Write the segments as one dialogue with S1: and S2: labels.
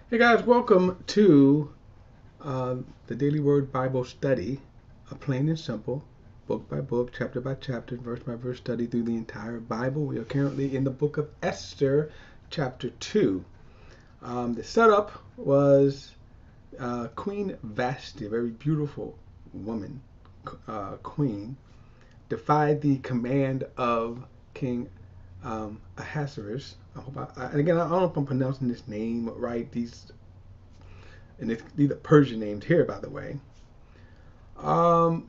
S1: Hey guys, welcome to the Daily Word Bible Study, a plain and simple, book by book, chapter by chapter, verse by verse study through the entire Bible. We are currently in the book of Esther, chapter 2. The setup was Queen Vashti, a very beautiful woman, queen, defied the command of King Ahasuerus. And again, I don't know if I'm pronouncing this name right. These are Persian names here, by the way. And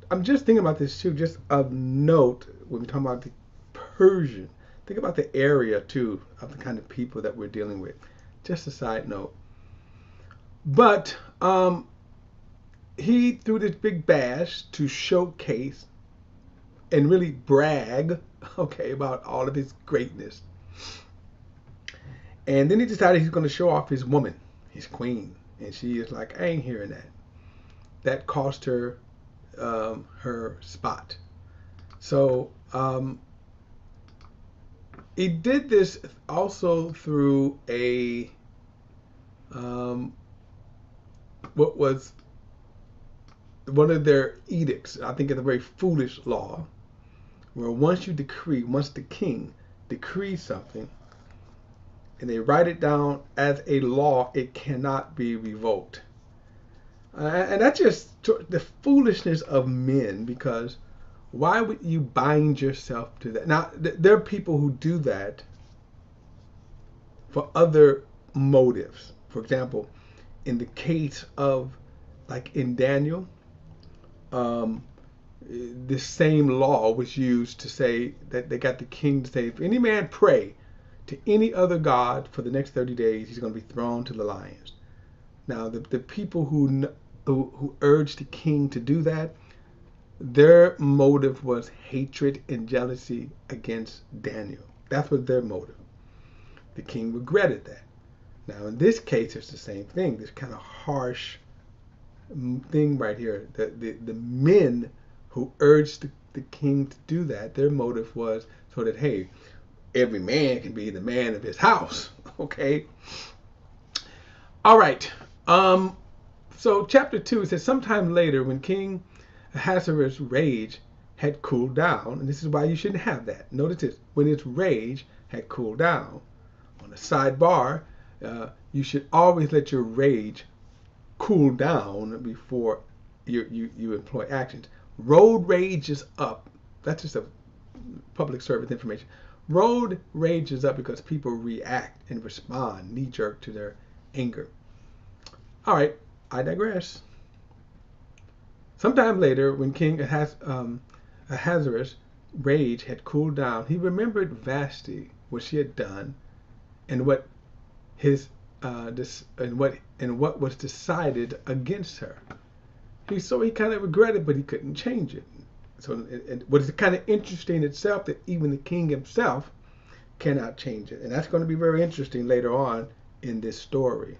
S1: I'm just thinking about this too, just of note when we talk about the Persian. Think about the area too of the kind of people that we're dealing with. Just a side note. But he threw this big bash to showcase and really brag, okay, about all of his greatness. And then he decided he's going to show off his woman, his queen. And she is like, I ain't hearing that. That cost her her spot. So he did this also through what was one of their edicts. I think it's a very foolish law, where once the king decrees something, and they write it down as a law, it cannot be revoked. And that's just the foolishness of men, because why would you bind yourself to that? Now, there are people who do that for other motives. For example, in the case of, like in Daniel, um, this same law was used to say that they got the king to say, if any man pray to any other god for the next 30 days, he's going to be thrown to the lions. Now, the people who urged the king to do that, their motive was hatred and jealousy against Daniel. That was their motive. The king regretted that. Now, in this case, it's the same thing. This kind of harsh thing right here. The men who urged the king to do that, their motive was so that, hey, every man can be the man of his house. Okay? All right. So chapter 2 says, sometime later, when King Ahasuerus' rage had cooled down, and this is why you shouldn't have that. Notice this: when its rage had cooled down. On a sidebar, you should always let your rage cool down before you employ actions. Road rage is up. That's just a public service information. Road rage is up because people react and respond knee-jerk to their anger. All right, I digress. Sometime later, when King Ahasuerus' rage had cooled down, he remembered Vashti, what she had done, and what what was decided against her. He kind of regretted, but he couldn't change it. So what is kind of interesting itself, that even the king himself cannot change it, and that's going to be very interesting later on in this story.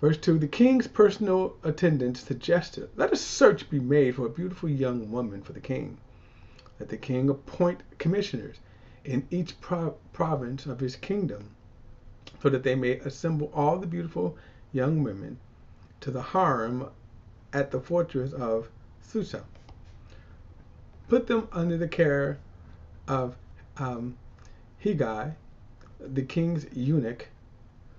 S1: Verse 2, the king's personal attendants suggested, let a search be made for a beautiful young woman for the king, that the king appoint commissioners in each province of his kingdom, so that they may assemble all the beautiful young women to the harem at the fortress of Susa. Put them under the care of Hegai, the king's eunuch,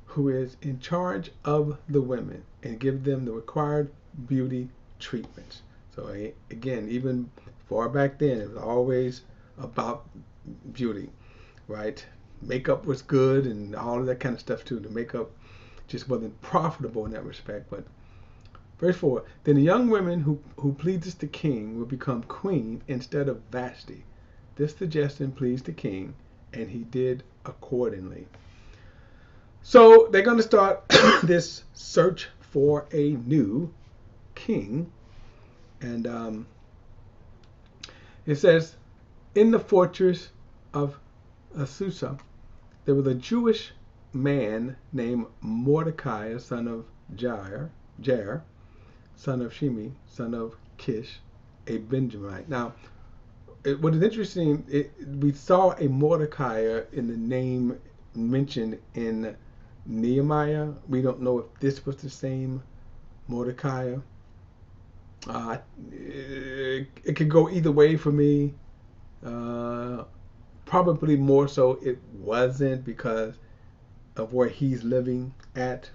S1: who is in charge of the women, and give them the required beauty treatments. So again, even far back then, it was always about beauty, right? Makeup was good and all of that kind of stuff too. The makeup just wasn't profitable in that respect. But verse 4, then the young women who pleases the king will become queen instead of Vashti. This suggestion pleased the king, and he did accordingly. So they're going to start this search for a new king. And it says, in the fortress of Susa, there was a Jewish man named Mordecai, son of Jair, son of Shimi, son of Kish, a Benjamite. Now, what is interesting, we saw a Mordecai in the name mentioned in Nehemiah. We don't know if this was the same Mordecai. It could go either way for me. Probably more so it wasn't because of where he's living at.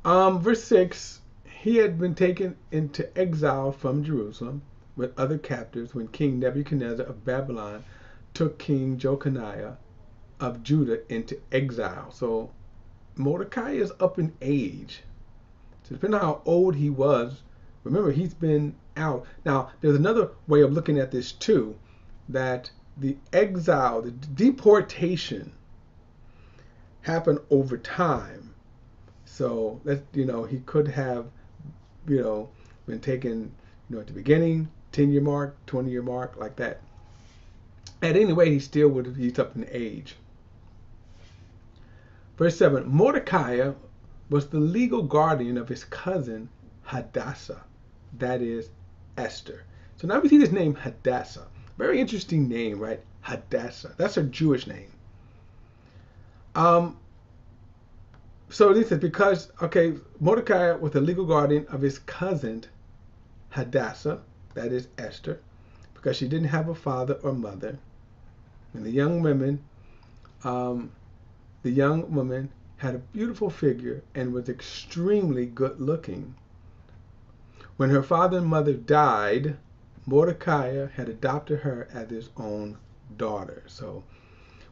S1: Verse 6, he had been taken into exile from Jerusalem with other captives when King Nebuchadnezzar of Babylon took King Jeconiah of Judah into exile. So Mordecai is up in age. So depending on how old he was, remember he's been out. Now, there's another way of looking at this too, that the exile, the deportation happened over time. So that he could have been taken at the beginning, 10-year mark, 20-year mark, like that. At any rate, he's up in age. Verse 7, Mordecai was the legal guardian of his cousin Hadassah, that is Esther. So now we see this name Hadassah. Very interesting name, right? Hadassah. That's her Jewish name. So this is because, Mordecai was the legal guardian of his cousin Hadassah, that is Esther, because she didn't have a father or mother. And the young woman had a beautiful figure and was extremely good looking. When her father and mother died, Mordecai had adopted her as his own daughter. So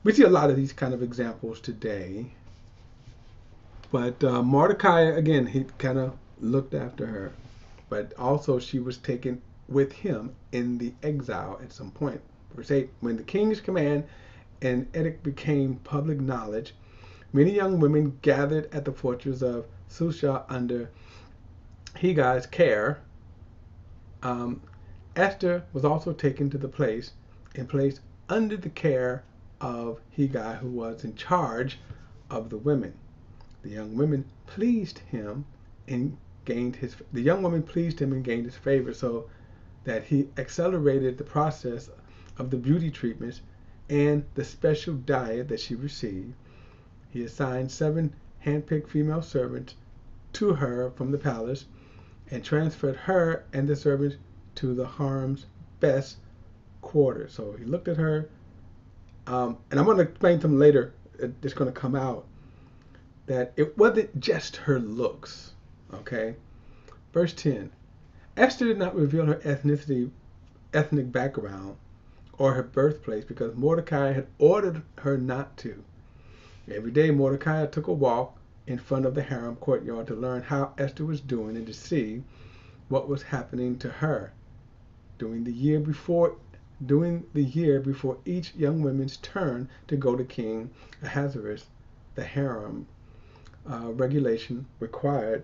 S1: we see a lot of these kind of examples today. But Mordecai, again, he kind of looked after her. But also she was taken with him in the exile at some point. Verse 8, when the king's command and edict became public knowledge, many young women gathered at the fortress of Susha under Hegai's care. Esther was also taken to the place and placed under the care of Hegai, who was in charge of the women. The young woman pleased him and gained his favor, so that he accelerated the process of the beauty treatments and the special diet that she received. He assigned 7 handpicked female servants to her from the palace and transferred her and the servants to the harem's best quarters. So he looked at her, and I'm going to explain to him later, it's going to come out, that it wasn't just her looks, okay? Verse 10, Esther did not reveal her ethnic background or her birthplace because Mordecai had ordered her not to. Every day Mordecai took a walk in front of the harem courtyard to learn how Esther was doing and to see what was happening to her. During the year before each young woman's turn to go to King Ahasuerus, the harem regulation required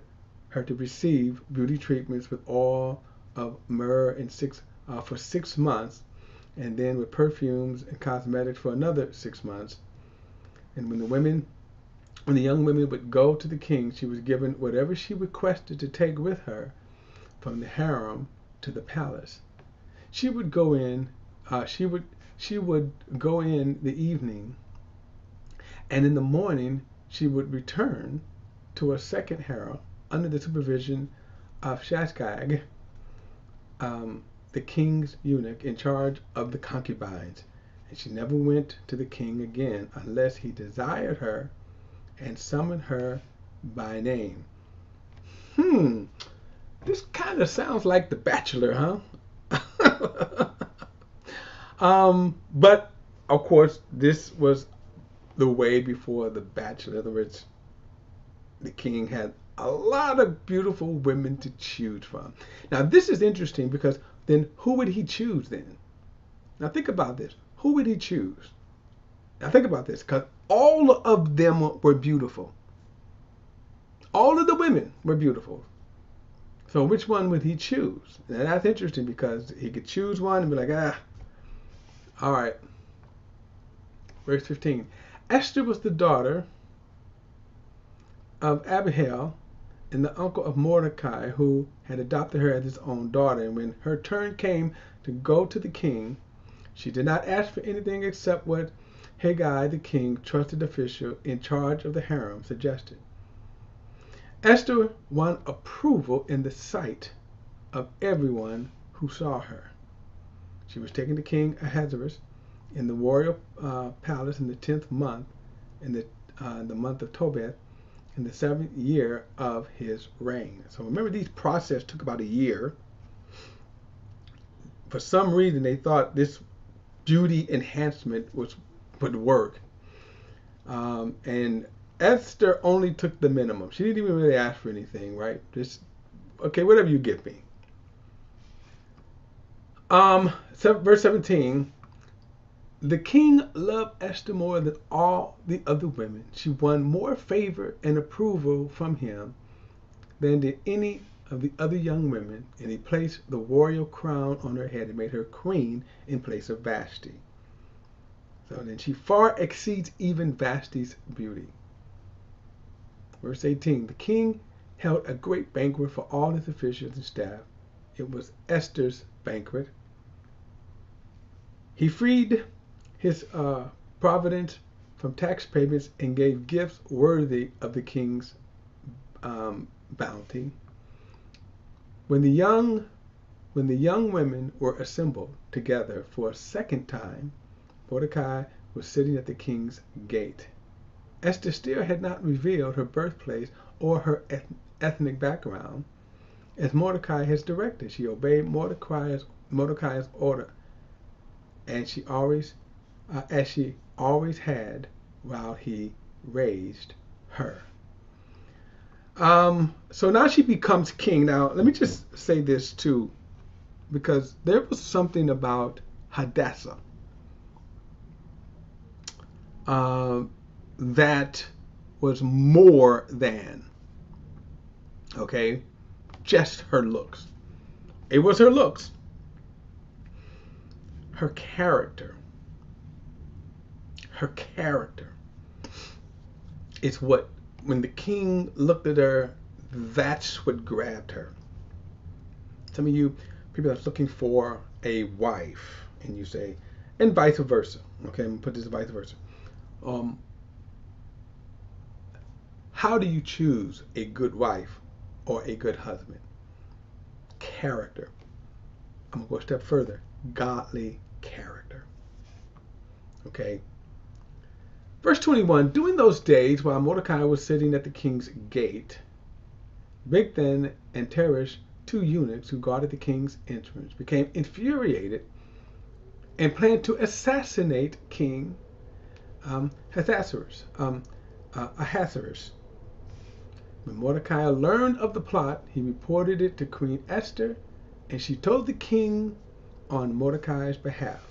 S1: her to receive beauty treatments with oil of myrrh and for 6 months, and then with perfumes and cosmetics for another 6 months. And when the young women would go to the king, she was given whatever she requested to take with her from the harem to the palace. She would go in the evening, and in the morning she would return to a second harem under the supervision of Shashgag, the king's eunuch in charge of the concubines. And she never went to the king again unless he desired her and summoned her by name. This kind of sounds like The Bachelor, huh? But of course, this was the way before The Bachelor. In other words, the king had a lot of beautiful women to choose from. Now, this is interesting because then who would he choose then? Now, think about this. Who would he choose? Now, think about this, because all of them were beautiful. All of the women were beautiful. So which one would he choose? Now, that's interesting because he could choose one and be like, all right. Verse 15. Esther was the daughter of Abihail and the uncle of Mordecai, who had adopted her as his own daughter. And when her turn came to go to the king, she did not ask for anything except what Haggai, the king, trusted official in charge of the harem, suggested. Esther won approval in the sight of everyone who saw her. She was taken to King Ahasuerus in the royal palace in the 10th month, in the month of Tobeth, in the 7th year of his reign. So remember, these processes took about a year. For some reason, they thought this beauty enhancement would work. And Esther only took the minimum. She didn't even really ask for anything, right? Just, okay, whatever you give me. Verse 17, the king loved Esther more than all the other women. She won more favor and approval from him than did any of the other young women, and he placed the royal crown on her head and made her queen in place of Vashti. So then she far exceeds even Vashti's beauty. Verse 18, the king held a great banquet for all his officials and staff. It was Esther's banquet. He freed his providence from tax payments and gave gifts worthy of the king's bounty. When the young women were assembled together for a second time, Mordecai was sitting at the king's gate. Esther still had not revealed her birthplace or her ethnic background, as Mordecai has directed. She obeyed Mordecai's order, and she always had while he raised her. So now she becomes king. Now, let me just say this too, because there was something about Hadassah that was more than, okay, just her looks. It was her looks. Her character. Her character is what, when the king looked at her, that's what grabbed her. Some of you people are looking for a wife, and you say, and vice versa. Okay, I'm gonna put this vice versa. How do you choose a good wife or a good husband? Character. I'm gonna go a step further. Godly character. Okay. Verse 21, during those days while Mordecai was sitting at the king's gate, Bigthan and Teresh, two eunuchs who guarded the king's entrance, became infuriated and planned to assassinate King Ahasuerus. When Mordecai learned of the plot, he reported it to Queen Esther, and she told the king on Mordecai's behalf.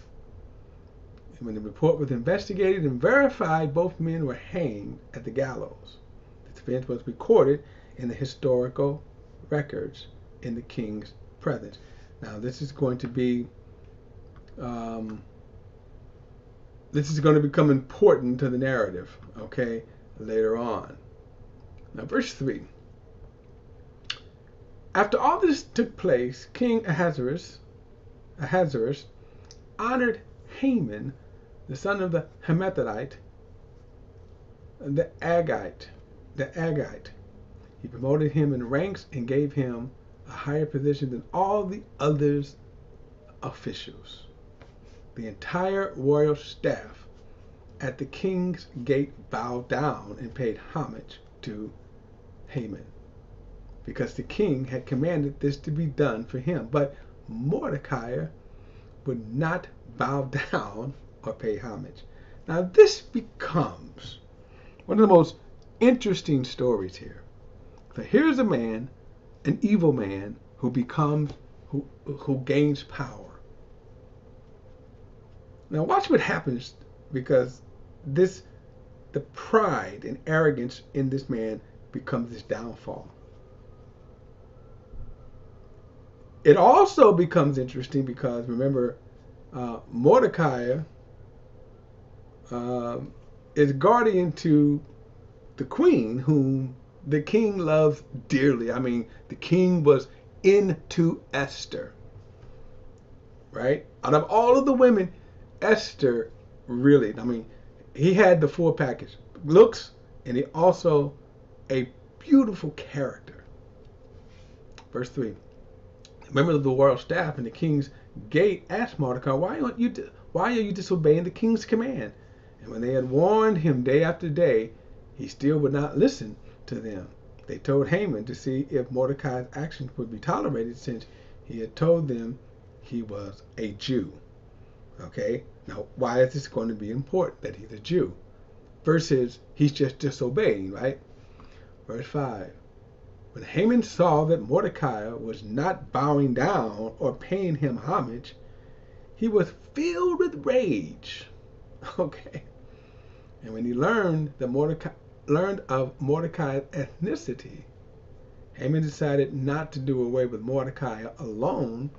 S1: And when the report was investigated and verified, both men were hanged at the gallows. This event was recorded in the historical records in the king's presence. Now, this is going to become important to the narrative, okay, later on. Now, verse 3. After all this took place, King Ahasuerus honored Haman, the son of the Hammedatite, the Agagite. He promoted him in ranks and gave him a higher position than all the other officials. The entire royal staff at the king's gate bowed down and paid homage to Haman, because the king had commanded this to be done for him. But Mordecai would not bow down or pay homage. Now, this becomes one of the most interesting stories here. So here's a man, an evil man, who gains power. Now watch what happens, because the pride and arrogance in this man becomes his downfall. It also becomes interesting because, remember, Mordecai is guardian to the queen, whom the king loves dearly. I mean, the king was into Esther, right? Out of all of the women, Esther really, he had the full package. Looks, and he also a beautiful character. Verse 3. Members of the royal staff and the king's gate asked Mordecai, why are you disobeying the king's command? And when they had warned him day after day, he still would not listen to them. They told Haman to see if Mordecai's actions would be tolerated, since he had told them he was a Jew. Okay, now why is this going to be important that he's a Jew versus he's just disobeying, right? Verse 5. When Haman saw that Mordecai was not bowing down or paying him homage, he was filled with rage. Okay. And when he learned of Mordecai's ethnicity, Haman decided not to do away with Mordecai alone.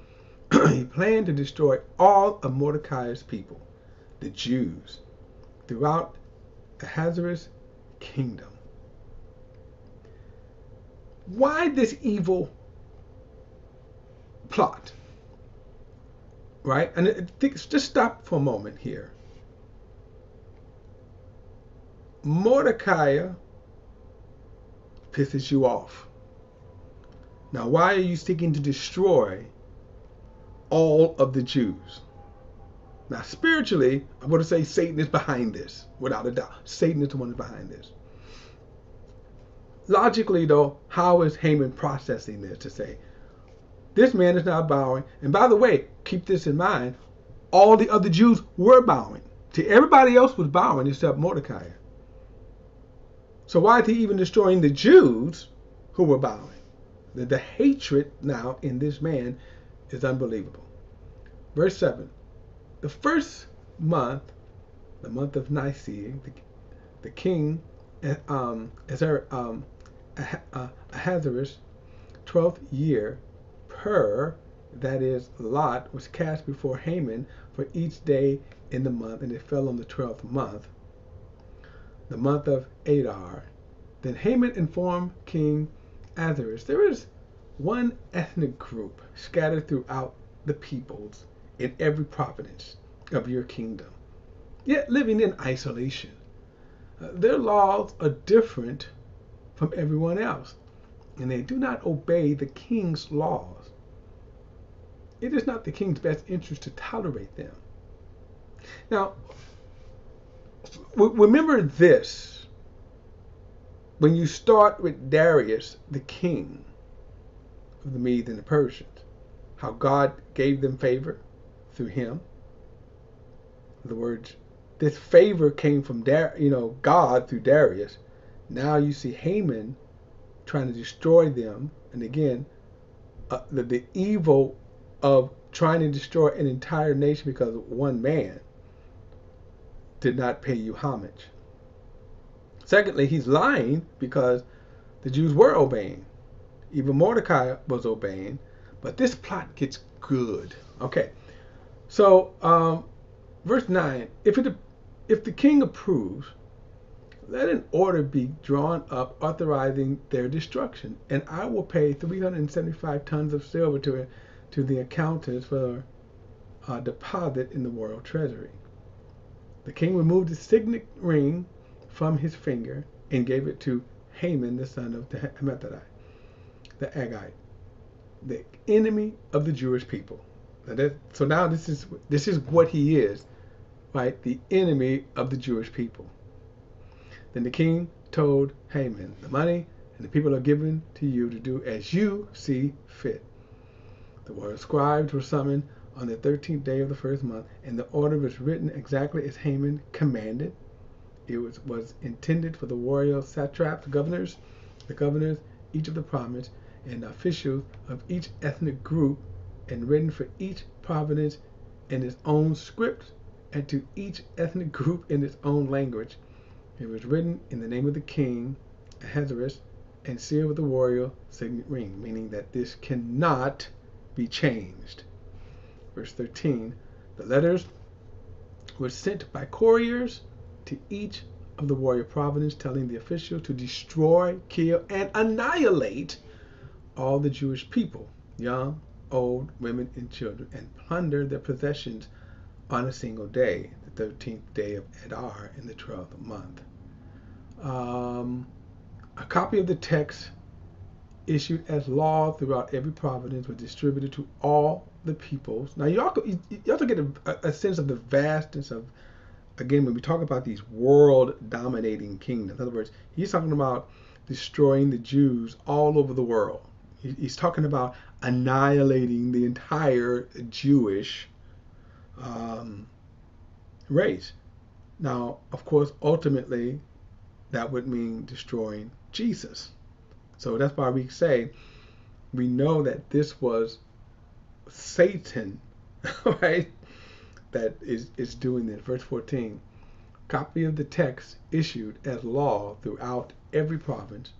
S1: He planned to destroy all of Mordecai's people, the Jews, throughout Ahasuerus' kingdom. Why this evil plot? Right? And just stop for a moment here. Mordecai pisses you off. Now, why are you seeking to destroy all of the Jews? Now, spiritually, I'm going to say Satan is behind this, without a doubt. Satan is the one behind this. Logically, though, how is Haman processing this to say, this man is not bowing? And by the way, keep this in mind, all the other Jews were bowing. See, everybody else was bowing except Mordecai. So why is he even destroying the Jews who were bowing? The hatred now in this man is unbelievable. Verse 7. The first month, the month of Nicaea, the king, Ahasuerus' 12th year, that is, lot, was cast before Haman for each day in the month, and it fell on the 12th month, the month of Adar. Then Haman informed King Ahasuerus, there is one ethnic group scattered throughout the peoples in every province of your kingdom, yet living in isolation. Their laws are different from everyone else, and they do not obey the king's laws. It is not the king's best interest to tolerate them. Now, remember this. When you start with Darius, the king of the Medes and the Persians, how God gave them favor through him. In other words, this favor came from God through Darius. Now you see Haman trying to destroy them, and again, the evil of trying to destroy an entire nation because one man did not pay you homage. Secondly, he's lying because the Jews were obeying. Even Mordecai was obeying, but this plot gets good. Okay, so verse 9, if the king approves, let an order be drawn up authorizing their destruction, and I will pay 375 tons of silver to the accountants for a deposit in the royal treasury. The king removed the signet ring from his finger and gave it to Haman, the son of Hammedatha, the Agagite, the enemy of the Jewish people. So now this is what he is, right? The enemy of the Jewish people. Then the king told Haman, the money and the people are given to you to do as you see fit. The royal scribes were summoned on the 13th day of the first month, and the order was written exactly as Haman commanded. It was intended for the royal satraps, the governors, each of the province, and officials of each ethnic group, and written for each province in its own script, and to each ethnic group in its own language. It was written in the name of the king, Ahasuerus, and sealed with the royal signet ring, meaning that this cannot be changed. Verse 13, the letters were sent by couriers to each of the royal provinces, telling the official to destroy, kill, and annihilate all the Jewish people, young, old, women, and children, and plunder their possessions on a single day. 13th day of Adar in the 12th month. A copy of the text issued as law throughout every province was distributed to all the peoples. Now you also get a sense of the vastness of, again, when we talk about these world dominating kingdoms. In other words, he's talking about destroying the Jews all over the world. He's talking about annihilating the entire Jewish race. Now, of course, ultimately, that would mean destroying Jesus. So that's why we say we know that this was Satan, right? That is doing this. Verse 14. Copy of the text issued as law throughout every province,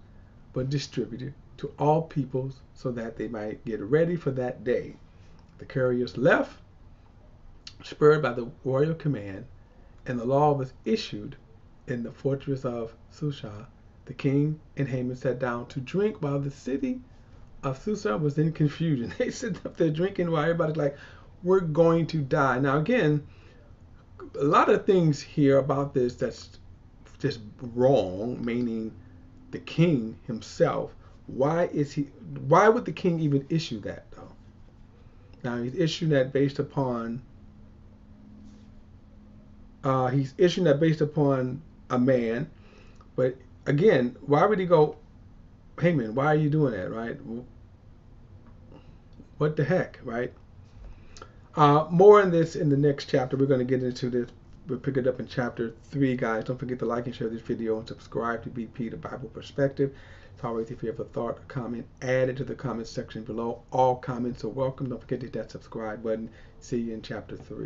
S1: but distributed to all peoples so that they might get ready for that day. The couriers left, spurred by the royal command, and the law was issued in the fortress of Susa. The king and Haman sat down to drink while the city of Susa was in confusion. They sit up there drinking while everybody's like, we're going to die. Now again, a lot of things here about this that's just wrong, meaning the king himself. Why would the king even issue that though? Now he's issuing that based upon a man, but again, why would he go, Haman, why are you doing that, right? What the heck, right? More on this in the next chapter. We're going to get into this. We'll pick it up in chapter 3, guys. Don't forget to like and share this video and subscribe to BP, the Bible Perspective. As always, if you have a thought or comment, add it to the comment section below. All comments are welcome. Don't forget to hit that subscribe button. See you in chapter 3.